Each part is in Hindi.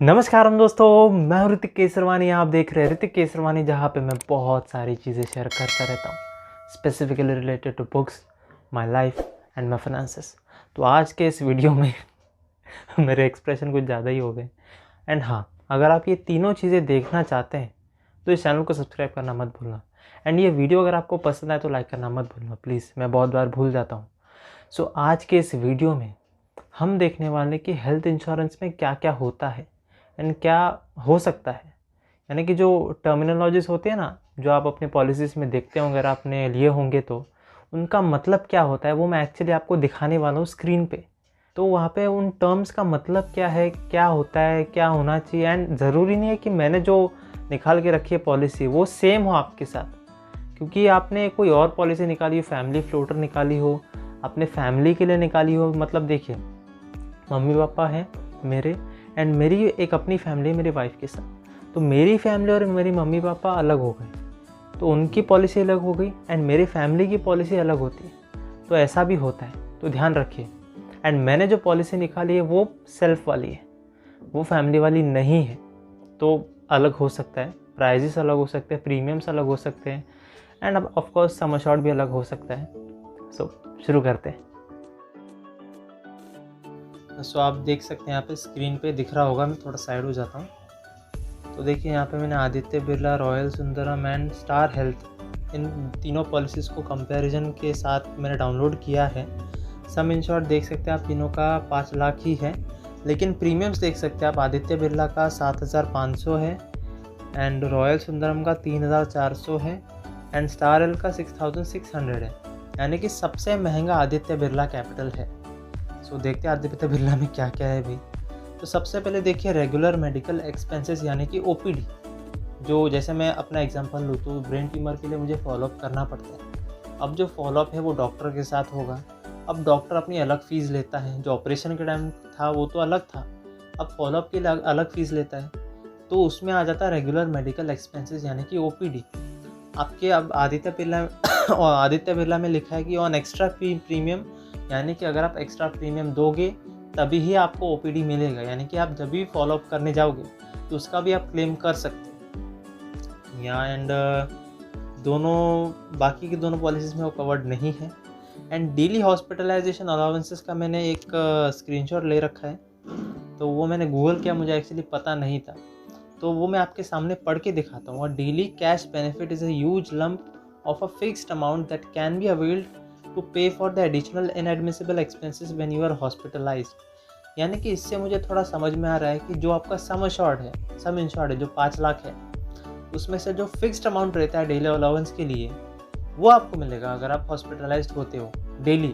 नमस्कार दोस्तों, मैं हूं ऋतिक केसरवानी। आप देख रहे हैं ऋतिक केसरवानी, जहां पे मैं बहुत सारी चीज़ें शेयर करता रहता हूं, specifically related to books, my life and my finances. तो आज के इस वीडियो में मेरे एक्सप्रेशन कुछ ज़्यादा ही हो गए। एंड हाँ, अगर आप ये तीनों चीज़ें देखना चाहते हैं तो इस चैनल को सब्सक्राइब करना मत भूलना। एंड ये वीडियो अगर आपको पसंद आए तो लाइक करना मत भूलना प्लीज़, मैं बहुत बार भूल जाता हूँ। सो आज के इस वीडियो में हम देखने वाले कि हेल्थ इंश्योरेंस में क्या क्या होता है एंड क्या हो सकता है। यानी कि जो टर्मिनोलॉजीज़ होती है ना, जो आप अपने पॉलिसीज़ में देखते होंगे, अगर आपने लिए होंगे तो उनका मतलब क्या होता है वो मैं एक्चुअली आपको दिखाने वाला हूँ स्क्रीन पे। तो वहाँ पे उन टर्म्स का मतलब क्या है, क्या होता है, क्या होना चाहिए। एंड ज़रूरी नहीं है कि मैंने जो निकाल के रखी है पॉलिसी वो सेम हो आपके साथ, क्योंकि आपने कोई और पॉलिसी निकाली हो, फैमिली फ्लोटर निकाली हो, अपने फैमिली के लिए निकाली हो। मतलब देखिए, मम्मी पापा हैं मेरे एंड मेरी एक अपनी फैमिली है मेरी वाइफ के साथ। तो मेरी फैमिली और मेरी मम्मी पापा अलग हो गए तो उनकी पॉलिसी अलग हो गई एंड मेरी फैमिली की पॉलिसी अलग होती है। तो ऐसा भी होता है, तो ध्यान रखिए। एंड मैंने जो पॉलिसी निकाली है वो सेल्फ वाली है, वो फैमिली वाली नहीं है। तो अलग हो सकता है, प्राइजेस अलग हो सकते हैं, प्रीमियम्स अलग हो सकते हैं, एंड अब ऑफकोर्स सम अश्योर्ड भी अलग हो सकता है। सो शुरू करते हैं। सो आप देख सकते हैं यहाँ पे स्क्रीन पे दिख रहा होगा, मैं थोड़ा साइड हो जाता हूँ। तो देखिए यहाँ पे मैंने Aditya Birla, royal Sundaram and star health, इन तीनों पॉलिसीज़ को कंपैरिजन के साथ मैंने डाउनलोड किया है। सम इंश्योर्ड देख सकते हैं आप, तीनों का 5 लाख ही है, लेकिन प्रीमियम्स देख सकते हैं आप, आदित्य बिरला का 7,500 है एंड रॉयल सुंदरम का 3,400 है एंड स्टार हेल्थ का 6,600 है। यानी कि सबसे महंगा आदित्य बिरला कैपिटल है। सो देखते हैं आदित्य बिरला में क्या क्या है भाई। तो सबसे पहले देखिए रेगुलर मेडिकल एक्सपेंसेस यानी कि ओपीडी। जो जैसे मैं अपना एग्जांपल लूँ तो ब्रेन ट्यूमर के लिए मुझे फॉलोअप करना पड़ता है। अब जो फॉलोअप है वो डॉक्टर के साथ होगा। अब डॉक्टर अपनी अलग फ़ीस लेता है, जो ऑपरेशन के टाइम था वो तो अलग था, अब फॉलोअप के लिए अलग फ़ीस लेता है। तो उसमें आ जाता है रेगुलर मेडिकल एक्सपेंसेस यानी कि ओपीडी। आपके अब आदित्य बिरला में लिखा है कि ऑन एक्स्ट्रा प्रीमियम, यानी कि अगर आप एक्स्ट्रा प्रीमियम दोगे तभी ही आपको ओपीडी मिलेगा। यानी कि आप जब भी फॉलोअप करने जाओगे तो उसका भी आप क्लेम कर सकते हैं यहाँ। एंड दोनों बाकी की दोनों पॉलिसीज़ में वो कवर्ड नहीं है। एंड डेली हॉस्पिटलाइजेशन अलाउंसेस का मैंने एक स्क्रीनशॉट ले रखा है, तो वो मैंने गूगल किया, मुझे एक्चुअली पता नहीं था, तो वो मैं आपके सामने पढ़ के दिखाता हूँ। और daily cash benefit is a huge lump of a fixed amount that can be availed to pay for the additional inadmissible expenses when you are hospitalised. यानी कि इससे मुझे थोड़ा समझ में आ रहा है कि जो आपका सम इंश्योर्ड है जो 5 लाख है, उसमें से जो फिक्स्ड अमाउंट रहता है डेली अलाउंस के लिए वो आपको मिलेगा अगर आप हॉस्पिटलाइज्ड होते हो डेली।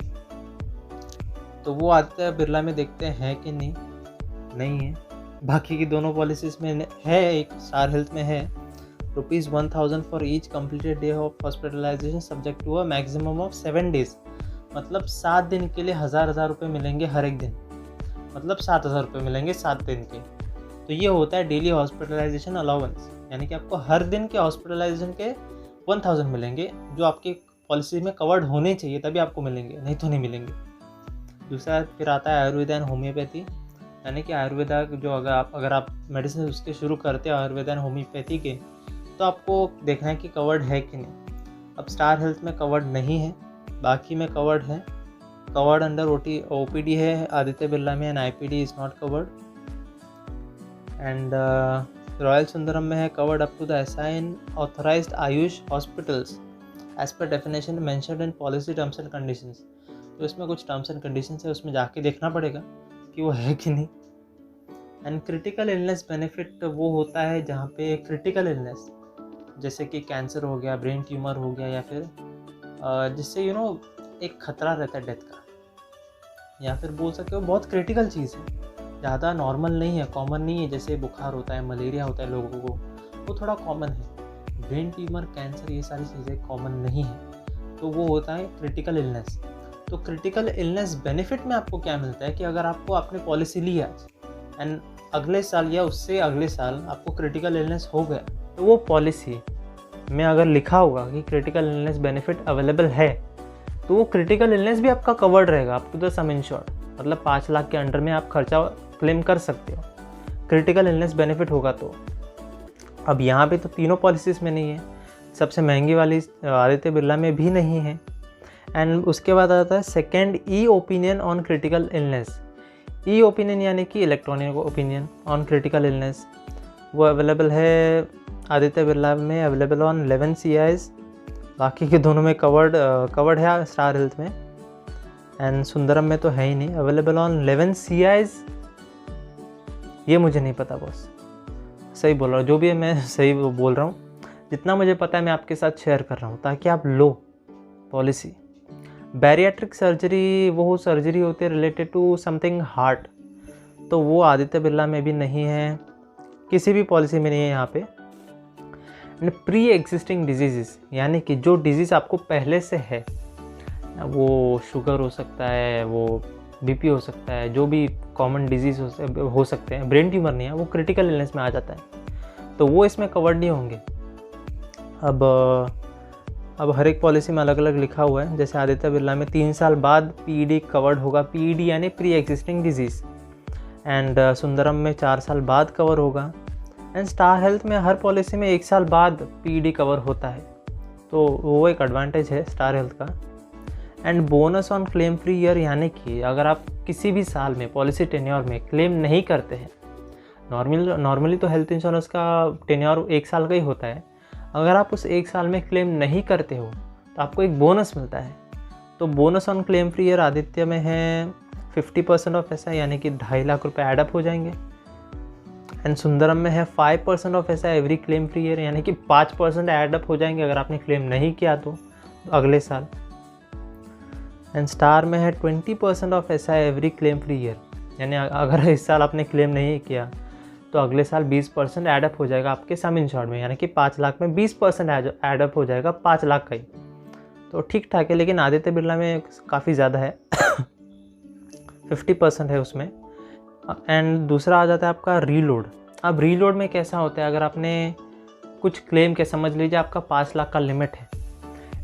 तो वो आदित्य बिरला में देखते हैं कि नहीं है। बाकी की दोनों पॉलिसीज़ में है, एक स्टार हेल्थ में है ₹1000 for each completed day of hospitalisation subject to a maximum of 7 days. मतलब 7 दिन के लिए 1000 रुपये मिलेंगे हर एक दिन, मतलब 7,000 रुपये मिलेंगे 7 दिन के। तो ये होता है डेली हॉस्पिटलाइजेशन अलाउंस, यानी कि आपको हर दिन के हॉस्पिटलाइजेशन के 1000 मिलेंगे, जो आपकी पॉलिसी में कवर्ड होने चाहिए तभी आपको मिलेंगे, नहीं तो नहीं मिलेंगे। दूसरा फिर आता है आयुर्वेदा एंड होम्योपैथी, यानी कि आयुर्वेदा जो अगर आप मेडिसिन उसके शुरू करते हैं आयुर्वेदा एंड होम्योपैथी के, तो आपको देखना है कि कवर्ड है कि नहीं। अब स्टार हेल्थ में कवर्ड नहीं है, बाकी में कवर्ड है। कवर्ड अंडर ओपीडी है आदित्य बिरला में and IPD is not covered. And royal Sundaram में है covered up to the assign authorised AYUSH hospitals as per definition mentioned in policy terms and conditions. तो इसमें कुछ टर्म्स एंड कंडीशंस है, उसमें जाके देखना पड़ेगा कि वो है कि नहीं। एंड क्रिटिकल इलनेस बेनिफिट वो होता है जहाँ पे क्रिटिकल इलनेस जैसे कि कैंसर हो गया, ब्रेन ट्यूमर हो गया, या फिर जिससे एक खतरा रहता है डेथ का, या फिर बोल सकते हो बहुत क्रिटिकल चीज़ है, ज़्यादा नॉर्मल नहीं है, कॉमन नहीं है। जैसे बुखार होता है, मलेरिया होता है लोगों को, वो थोड़ा कॉमन है। ब्रेन ट्यूमर, कैंसर, ये सारी चीज़ें कॉमन नहीं है, तो वो होता है क्रिटिकल इलनेस। तो क्रिटिकल इलनेस बेनिफिट में आपको क्या मिलता है कि अगर आपको आपने पॉलिसी ली आज एंड अगले साल या उससे अगले साल आपको क्रिटिकल इलनेस हो गया, तो वो पॉलिसी में अगर लिखा होगा कि क्रिटिकल इलनेस बेनिफिट अवेलेबल है, तो वो क्रिटिकल इलनेस भी आपका कवर्ड रहेगा up to the sum insured. मतलब 5 लाख के अंडर में आप खर्चा क्लेम कर सकते हो। क्रिटिकल इलनेस बेनिफिट होगा तो। अब यहाँ पे तो तीनों पॉलिसीज़ में नहीं है, सबसे महंगी वाली आदित्य बिरला में भी नहीं है। एंड उसके बाद आता है second E opinion on critical illness. E opinion यानी कि electronic opinion on critical illness, वो अवेलेबल है आदित्य बिरला में, अवेलेबल ऑन 11 CIs, बाकी के दोनों में कवर्ड है स्टार हेल्थ में, एंड सुंदरम में तो है ही नहीं। अवेलेबल ऑन 11 CIs, ये मुझे नहीं पता बॉस, सही बोल रहा हूँ, जो भी है मैं सही बोल रहा हूँ, जितना मुझे पता है मैं आपके साथ शेयर कर रहा हूँ ताकि आप लो पॉलिसी। बैरियाट्रिक सर्जरी वो सर्जरी होती है रिलेटेड टू समथिंग हार्ट, तो वो आदित्य बिरला में भी नहीं है, किसी भी पॉलिसी में नहीं है यहाँ पे। प्री एग्जिस्टिंग डिजीज़ यानी कि जो डिजीज़ आपको पहले से है, वो शुगर हो सकता है, वो BP हो सकता है, जो भी कॉमन डिजीज़ हो सकते हैं, ब्रेन ट्यूमर नहीं है, वो क्रिटिकल इलनेस में आ जाता है, तो वो इसमें कवर्ड नहीं होंगे। अब हर एक पॉलिसी में अलग अलग लिखा हुआ है, जैसे आदित्य बिरला में 3 साल बाद PED कवर्ड होगा, PED यानी pre existing disease, and Sundaram में 4 साल बाद कवर होगा, एंड स्टार हेल्थ में हर पॉलिसी में 1 साल बाद PED कवर होता है, तो वो एक एडवांटेज है स्टार हेल्थ का। And bonus on claim free year यानी कि अगर आप किसी भी साल में पॉलिसी टेन्योर में क्लेम नहीं करते हैं, नॉर्मली तो हेल्थ इंश्योरेंस का टेन्योर 1 साल का ही होता है, अगर आप उस 1 साल में क्लेम नहीं करते हो तो आपको एक बोनस मिलता है। तो bonus on claim free year Aditya में है 50% ऑफ ऐसा, यानी कि 2.5 लाख रुपये एडअप हो जाएंगे, एंड सुंदरम में है 5% ऑफ ऐसा एवरी क्लेम फ्री ईयर, यानी कि 5% एडअप हो जाएंगे अगर आपने क्लेम नहीं किया तो अगले साल, एंड स्टार में है 20% ऑफ ऐसा एवरी क्लेम फ्री ईयर, यानी अगर इस साल आपने क्लेम नहीं किया तो अगले साल 20% एडअप हो जाएगा आपके सम इंश्योर्ड में, यानी कि 5 लाख में 20% एडअप हो जाएगा 5 लाख का ही, तो ठीक ठाक है। लेकिन आदित्य बिरला में काफ़ी ज़्यादा है 50% है उसमें। एंड दूसरा आ जाता है आपका रीलोड। अब रीलोड में कैसा होता है, अगर आपने कुछ क्लेम के समझ लीजिए आपका 5 लाख का लिमिट है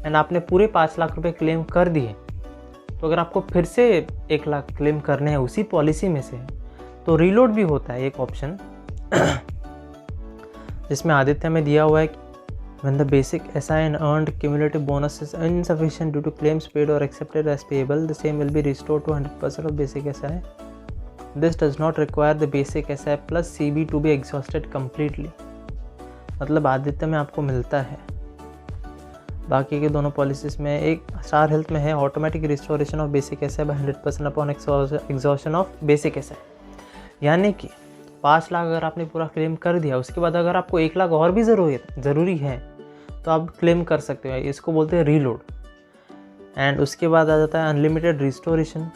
एंड आपने पूरे 5 लाख रुपए क्लेम कर दिए, तो अगर आपको फिर से 1 लाख क्लेम करने हैं उसी पॉलिसी में से, तो रीलोड भी होता है एक ऑप्शन जिसमें आदित्य में दिया हुआ है when the basic SI and earned cumulative bonus is insufficient due to claims paid or accepted as payable, the same will be restored to 100% of basic SI. This does not require the basic SI plus CB to be exhausted completely. मतलब आदित्य में आपको मिलता है, बाकी के दोनों पॉलिसीज़ में। एक स्टार हेल्थ में है automatic restoration of basic SI by 100% upon exhaustion of basic SI, यानी कि 5 लाख अगर आपने पूरा क्लेम कर दिया, उसके बाद अगर आपको 1 लाख और भी ज़रूरी है तो आप क्लेम कर सकते हो, इसको बोलते हैं रीलोड। एंड उसके बाद आ जाता है अनलिमिटेड रिस्टोरेशन,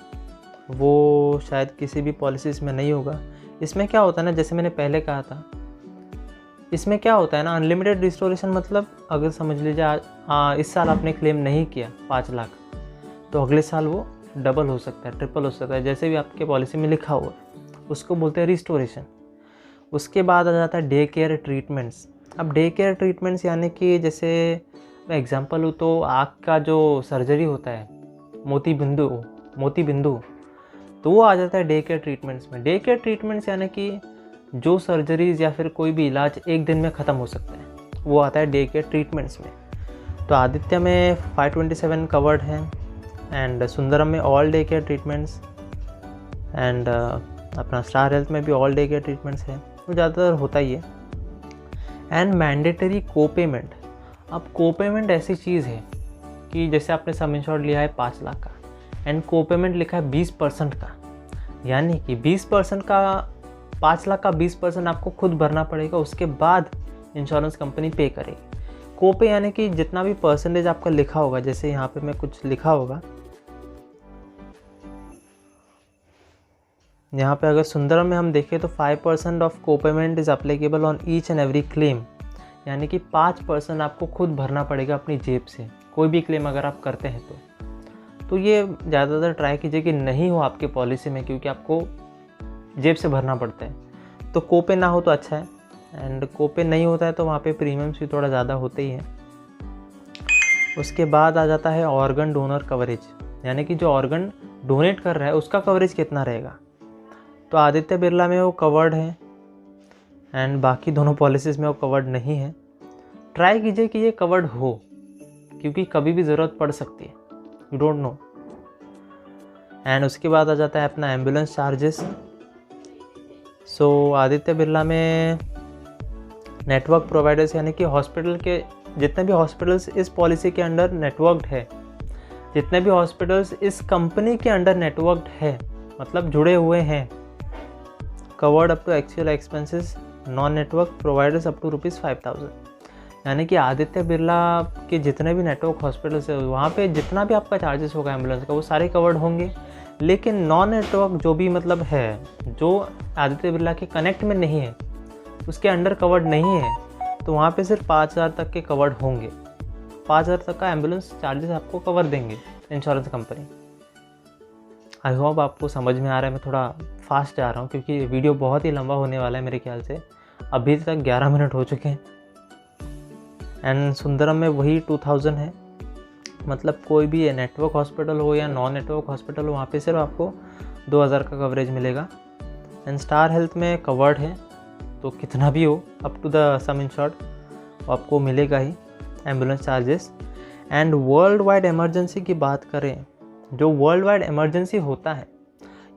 वो शायद किसी भी पॉलिसीज़ में नहीं होगा। इसमें क्या होता है ना, जैसे मैंने पहले कहा था, इसमें क्या होता है ना, अनलिमिटेड रिस्टोरेशन मतलब अगर समझ लीजिए इस साल आपने क्लेम नहीं किया 5 लाख, तो अगले साल वो डबल हो सकता है, ट्रिपल हो सकता है, जैसे भी आपके पॉलिसी में लिखा हुआ है, उसको बोलते हैं रिस्टोरेशन। उसके बाद आ जाता है डे केयर ट्रीटमेंट्स। अब डे केयर ट्रीटमेंट्स यानी कि जैसे मैं एग्जांपल हूँ तो आँख का जो सर्जरी होता है मोती बिंदु, तो वो आ जाता है डे केयर ट्रीटमेंट्स में। डे केयर ट्रीटमेंट्स यानी कि जो सर्जरीज़ या फिर कोई भी इलाज 1 दिन में ख़त्म हो सकता है, वो आता है डे केयर ट्रीटमेंट्स में। तो आदित्य में 527 कवर्ड है, एंड सुंदरम में all day care treatments, and अपना स्टार हेल्थ में भी ऑल डे केयर ट्रीटमेंट्स है, वो ज़्यादातर होता ही है। And mandatory copayment. अब कोपेमेंट ऐसी चीज़ है कि जैसे आपने सम इंश्योर्ड लिया है 5 लाख का एंड कोपेमेंट लिखा है 20% का, यानी कि 20% का 5 लाख का 20% आपको खुद भरना पड़ेगा, उसके बाद इंश्योरेंस कंपनी पे करेगी। कोपे यानी कि जितना भी परसेंटेज आपका लिखा होगा, जैसे यहाँ पे मैं कुछ लिखा होगा, यहाँ पे अगर सुंदरम में हम देखें तो 5% of copayment is applicable on each and every claim, यानी कि 5% आपको खुद भरना पड़ेगा अपनी जेब से, कोई भी क्लेम अगर आप करते हैं तो ये ज़्यादातर ट्राई कीजिए कि नहीं हो आपके पॉलिसी में, क्योंकि आपको जेब से भरना पड़ता है। तो कोपे ना हो तो अच्छा है, एंड कोपे नहीं होता है तो वहाँ पे प्रीमियम्स भी थोड़ा ज़्यादा होते ही हैं। उसके बाद आ जाता है ऑर्गन डोनर कवरेज, यानी कि जो ऑर्गन डोनेट कर रहा है उसका कवरेज कितना रहेगा। तो आदित्य बिरला में वो कवर्ड है एंड बाकी दोनों पॉलिसीज़ में वो कवर्ड नहीं है। ट्राई कीजिए कि ये कवर्ड हो, क्योंकि कभी भी ज़रूरत पड़ सकती है, यू डोंट नो। एंड उसके बाद आ जाता है अपना एम्बुलेंस चार्जेस। सो आदित्य बिरला में नेटवर्क प्रोवाइडर्स यानी कि हॉस्पिटल के जितने भी हॉस्पिटल्स इस पॉलिसी के अंडर नेटवर्क्ड है, जितने भी हॉस्पिटल्स इस कंपनी के अंडर नेटवर्क्ड है, मतलब जुड़े हुए हैं, covered up to actual expenses non network providers up to ₹5,000। यानी कि आदित्य बिरला के जितने भी नेटवर्क हॉस्पिटल्स है वहाँ पे जितना भी आपका चार्जेस होगा एम्बुलेंस का वो सारे कवर्ड होंगे। लेकिन नॉन नेटवर्क जो भी मतलब है, जो आदित्य बिरला के कनेक्ट में नहीं है, उसके अंडर कवर्ड नहीं है, तो वहाँ पे सिर्फ 5,000 तक के कवर्ड होंगे। 5,000 तक का एम्बुलेंस चार्जेस आपको कवर देंगे इंश्योरेंस कंपनी। आई होप आपको समझ में आ रहा है। मैं थोड़ा फास्ट जा रहा हूँ क्योंकि वीडियो बहुत ही लंबा होने वाला है मेरे ख्याल से। अभी तक 11 मिनट हो चुके हैं। एंड सुंदरम में वही 2000 है, मतलब कोई भी नेटवर्क हॉस्पिटल हो या नॉन नेटवर्क हॉस्पिटल हो, वहाँ पे सिर्फ आपको 2000 का कवरेज मिलेगा। एंड स्टार हेल्थ में कवर्ड है, तो कितना भी हो up to the sum insured आपको मिलेगा ही ambulance charges. And world wide emergency की बात करें, जो वर्ल्ड वाइड इमरजेंसी होता है,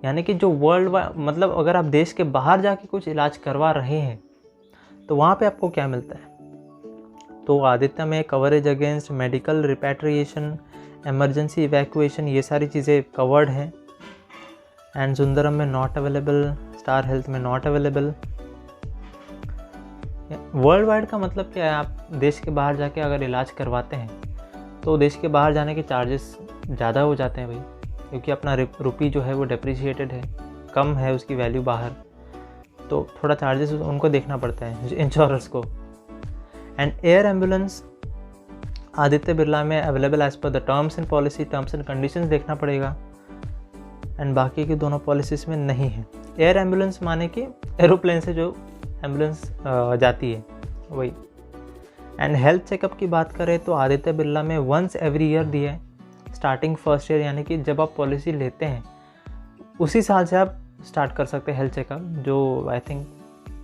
यानी कि जो वर्ल्ड वाइड मतलब अगर आप देश के बाहर जाके कुछ इलाज करवा रहे हैं तो वहाँ पे आपको क्या मिलता है। तो आदित्य में coverage against medical repatriation, emergency evacuation, ये सारी चीज़ें कवर्ड हैं। एंड सुंदरम में नॉट अवेलेबल, स्टार हेल्थ में नॉट अवेलेबल। वर्ल्ड वाइड का मतलब क्या है, आप देश के बाहर जाके अगर इलाज करवाते हैं तो देश के बाहर जाने के चार्जेस ज़्यादा हो जाते हैं भाई, क्योंकि अपना रुपी जो है वो डेप्रिशिएटेड है, कम है उसकी वैल्यू बाहर, तो थोड़ा चार्जेस उनको देखना पड़ता है इंश्योरेंस को। And air ambulance Aditya Birla में available as per the terms and policy, terms and conditions देखना पड़ेगा। एंड बाकी की दोनों पॉलिसीज़ में नहीं है। एयर एम्बुलेंस माने कि एरोप्लेन से जो एम्बुलेंस जाती है वही। एंड हेल्थ चेकअप की बात करें तो आदित्य बिरला में वंस एवरी ईयर दिया है, स्टार्टिंग फर्स्ट ईयर, यानी कि जब आप पॉलिसी लेते हैं उसी साल से आप स्टार्ट कर सकते हैं हेल्थ चेकअप, जो आई थिंक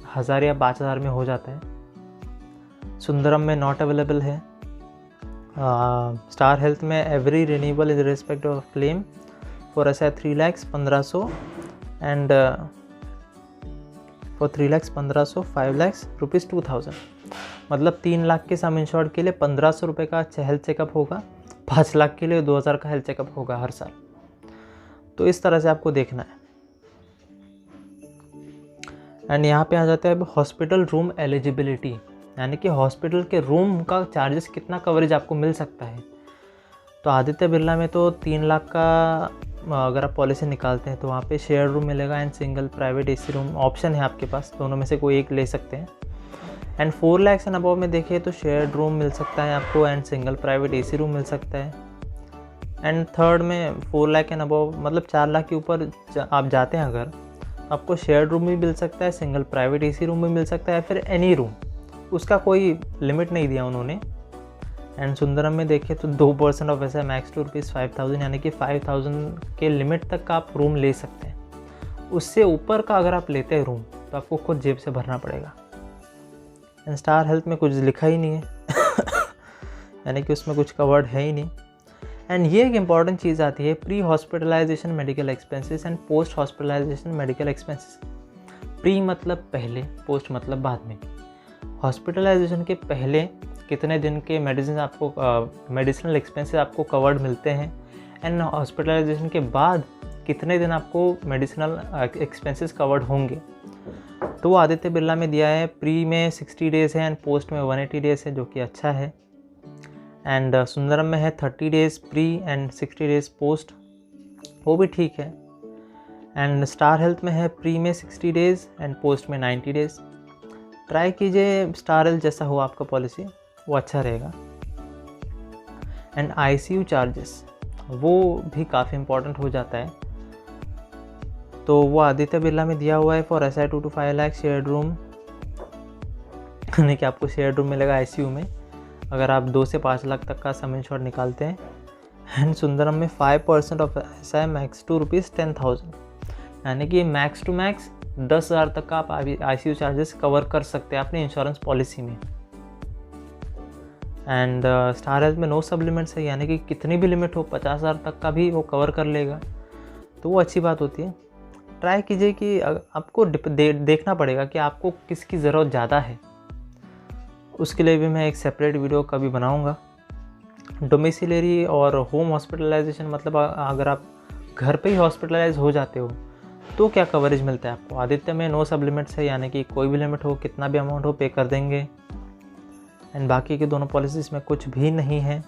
1000 या 5000 में हो जाता है। सुंदरम में नॉट अवेलेबल है। स्टार हेल्थ में every renewable in respect of claim for ऐसा 3,15,000 एंड फॉर 3,15,000 5,00,000 ₹2,000, मतलब 3 लाख के सम इंश्योर्ड के लिए 1,500 रुपये का हेल्थ चेकअप होगा, 5 लाख के लिए 2,000 का हेल्थ चेकअप होगा हर साल। तो इस तरह से आपको देखना है। एंड यहाँ पे आ जाता है अब हॉस्पिटल रूम एलिजिबिलिटी, यानी कि हॉस्पिटल के रूम का चार्जेस कितना कवरेज आपको मिल सकता है। तो आदित्य बिरला में तो 3 लाख का अगर आप पॉलिसी निकालते हैं तो वहाँ पे शेयर रूम मिलेगा and single private AC room option है आपके पास, दोनों में से कोई एक ले सकते हैं। एंड 4 लाख एंड अबव में देखिए तो शेयर्ड रूम मिल सकता है आपको and single private AC room मिल सकता है। एंड थर्ड में 4 लाख एंड अबव, मतलब 4 लाख के ऊपर आप जाते हैं अगर, आपको शेयर्ड रूम भी मिल सकता है, सिंगल प्राइवेट एसी रूम भी मिल सकता है, फिर एनी रूम, उसका कोई लिमिट नहीं दिया उन्होंने। एंड सुंदरम में देखें तो 2% ऑफ ऐसा मैक्स टू ₹5,000, यानी कि 5,000 के लिमिट तक का आप रूम ले सकते हैं। उससे ऊपर का अगर आप लेते हैं रूम तो आपको खुद जेब से भरना पड़ेगा। एंड स्टार हेल्थ में कुछ लिखा ही नहीं है यानी कि उसमें कुछ कवर्ड है ही नहीं। एंड ये एक इम्पॉर्टेंट चीज़ आती है, pre hospitalisation medical expenses and post hospitalisation medical expenses. Pre मतलब पहले, पोस्ट मतलब बाद में। हॉस्पिटलाइजेशन के पहले कितने दिन के मेडिसिनल एक्सपेंसेस आपको कवर्ड मिलते हैं, एंड हॉस्पिटलाइजेशन के बाद कितने दिन आपको मेडिसिनल एक्सपेंसेस कवर्ड होंगे। तो आदित्य बिरला में दिया है, प्री में 60 डेज़ है एंड पोस्ट में 180 डेज़ है, जो कि अच्छा है। एंड सुंदरम में है 30 days pre and 60 days post, वो भी ठीक है। एंड स्टार हेल्थ में है प्री में 60 डेज़ एंड पोस्ट में 90 डेज़। ट्राई कीजिए स्टार हेल्थ जैसा हो आपका पॉलिसी, वो अच्छा रहेगा। एंड ICU चार्जेस वो भी काफ़ी इम्पोर्टेंट हो जाता है, तो वो आदित्य बिरला में दिया हुआ है for SI 2 to 5 lakh shared room, यानी कि आपको शेयर्ड रूम मिलेगा ICU में अगर आप 2 से 5 लाख तक का सम इंश्योर्ड निकालते हैं। एंड सुंदरम में 5% ऑफ SI मैक्स टू ₹10,000, यानी कि मैक्स टू मैक्स 10,000 तक का आप ICU चार्जेस कवर कर सकते हैं अपनी इंश्योरेंस पॉलिसी में। एंड स्टार हेल्थ में नो सप्लीमेंट्स है, यानी कि कितनी भी लिमिट हो 50,000 तक का भी वो कवर कर लेगा, तो वो अच्छी बात होती है। ट्राई कीजिए कि आपको देखना पड़ेगा कि आपको किसकी ज़रूरत ज़्यादा है। उसके लिए भी मैं एक सेपरेट वीडियो कभी बनाऊंगा। डोमिसिलरी और होम हॉस्पिटलाइजेशन, मतलब अगर आप घर पे ही हॉस्पिटलाइज हो जाते हो तो क्या कवरेज मिलता है आपको। आदित्य में नो सप्लीमेंट्स है, यानी कि कोई भी लिमिट हो, कितना भी अमाउंट हो पे कर देंगे। एंड बाकी के दोनों पॉलिसीज़ में कुछ भी नहीं है।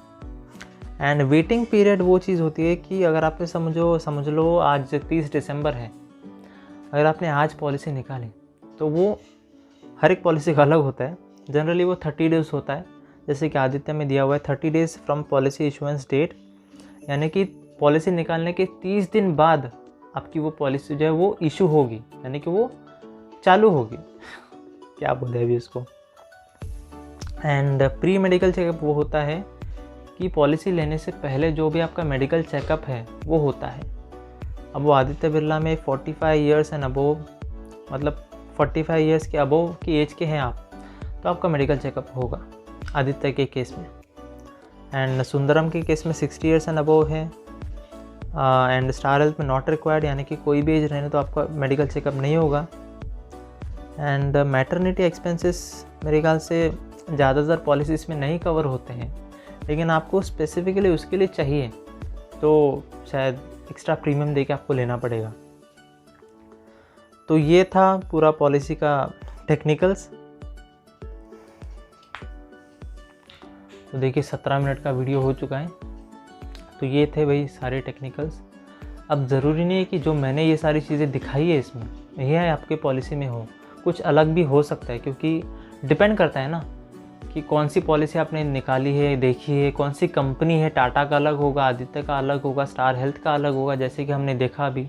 एंड वेटिंग पीरियड वो चीज़ होती है कि अगर आपने समझ लो आज 30 दिसंबर है, अगर आपने आज पॉलिसी निकाली तो वो हर एक पॉलिसी का अलग होता है। जनरली वो 30 डेज़ होता है, जैसे कि आदित्य में दिया हुआ है 30 days from policy issuance date, यानी कि पॉलिसी निकालने के 30 दिन बाद आपकी वो पॉलिसी जो है वो इशू होगी, यानी कि वो चालू होगी। क्या बोले अभी इसको। एंड प्री मेडिकल चेकअप वो होता है कि पॉलिसी लेने से पहले जो भी आपका मेडिकल चेकअप है वो होता है। अब वो आदित्य बिरला में 45 ईयर्स एंड अबोव, मतलब 45 ईयर्स के अबोव की एज के हैं आप, तो आपका मेडिकल चेकअप होगा आदित्य के केस में। एंड सुंदरम के केस में 60 ईयर्स एंड अबोव है। एंड स्टार हेल्थ में नॉट रिक्वायर्ड, यानी कि कोई भी एज रहने तो आपका मेडिकल चेकअप नहीं होगा। एंड मैटरनिटी एक्सपेंसेस मेरे ख्याल से ज़्यादातर पॉलिसीज़ में नहीं कवर होते हैं, लेकिन आपको स्पेसिफिकली उसके लिए चाहिए तो शायद एक्स्ट्रा प्रीमियम दे के आपको लेना पड़ेगा। तो ये था पूरा पॉलिसी का टेक्निकल्स। तो देखिए 17 मिनट का वीडियो हो चुका है। तो ये थे भाई सारे टेक्निकल्स। अब ज़रूरी नहीं है कि जो मैंने ये सारी चीज़ें दिखाई है इसमें यह आपके पॉलिसी में हो, कुछ अलग भी हो सकता है, क्योंकि डिपेंड करता है ना कि कौन सी पॉलिसी आपने निकाली है, देखी है, कौन सी कंपनी है। टाटा का अलग होगा, आदित्य का अलग होगा, स्टार हेल्थ का अलग होगा, जैसे कि हमने देखा अभी।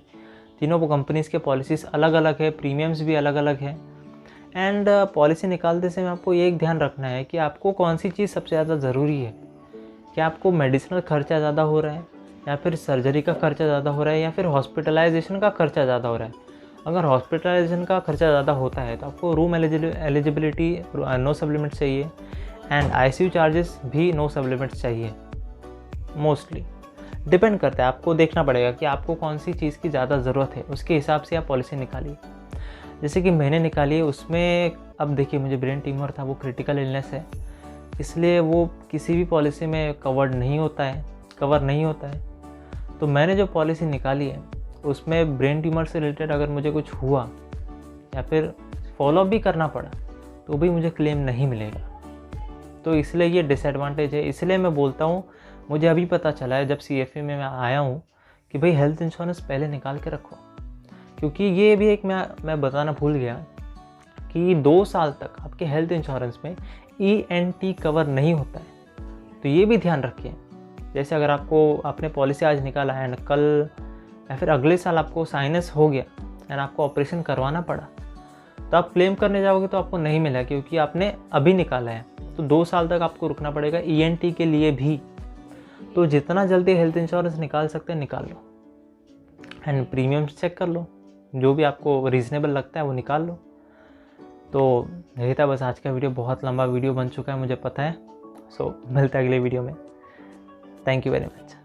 तीनों कंपनीज़ के पॉलिसीज़ अलग अलग है, प्रीमियम्स भी अलग अलग है। एंड पॉलिसी निकालते समय आपको ये एक ध्यान रखना है कि आपको कौन सी चीज़ सबसे ज़्यादा ज़रूरी है। क्या आपको मेडिसिनल खर्चा ज़्यादा हो रहा है, या फिर सर्जरी का खर्चा ज़्यादा हो रहा है, या फिर हॉस्पिटलाइजेशन का खर्चा ज़्यादा हो रहा है। अगर हॉस्पिटलाइजेशन का खर्चा ज़्यादा होता है तो आपको रूम एलिजिबिलिटी नो सप्लीमेंट चाहिए। एंड ICU चार्जेस भी नो सप्लीमेंट्स चाहिए। मोस्टली डिपेंड करता है, आपको देखना पड़ेगा कि आपको कौन सी चीज़ की ज़्यादा ज़रूरत है, उसके हिसाब से आप पॉलिसी निकालिए। जैसे कि मैंने निकाली है उसमें, अब देखिए मुझे ब्रेन ट्यूमर था, वो क्रिटिकल इलनेस है, इसलिए वो किसी भी पॉलिसी में कवर नहीं होता है। तो मैंने जो पॉलिसी निकाली है उसमें ब्रेन ट्यूमर से रिलेटेड अगर मुझे कुछ हुआ या फिर फॉलोअप भी करना पड़ा तो भी मुझे क्लेम नहीं मिलेगा। तो इसलिए ये डिसएडवांटेज है। इसलिए मैं बोलता हूँ, मुझे अभी पता चला है जब CFA में मैं आया हूँ कि भाई हेल्थ इंश्योरेंस पहले निकाल के रखो, क्योंकि ये भी एक मैं बताना भूल गया कि 2 साल तक आपके हेल्थ इंश्योरेंस में ENT कवर नहीं होता है। तो ये भी ध्यान रखिए। जैसे अगर आपने पॉलिसी आज निकाला है एंड कल या फिर अगले साल आपको साइनस हो गया एंड आपको ऑपरेशन करवाना पड़ा, तो आप क्लेम करने जाओगे तो आपको नहीं मिला, क्योंकि आपने अभी निकाला है। तो 2 साल तक आपको रुकना पड़ेगा ENT के लिए भी। तो जितना जल्दी हेल्थ इंश्योरेंस निकाल सकते हैं निकाल लो, एंड प्रीमियम चेक कर लो, जो भी आपको रीज़नेबल लगता है वो निकाल लो। तो यही था बस आज का वीडियो। बहुत लंबा वीडियो बन चुका है मुझे पता है। सो मिलता है अगले वीडियो में। Thank you very much.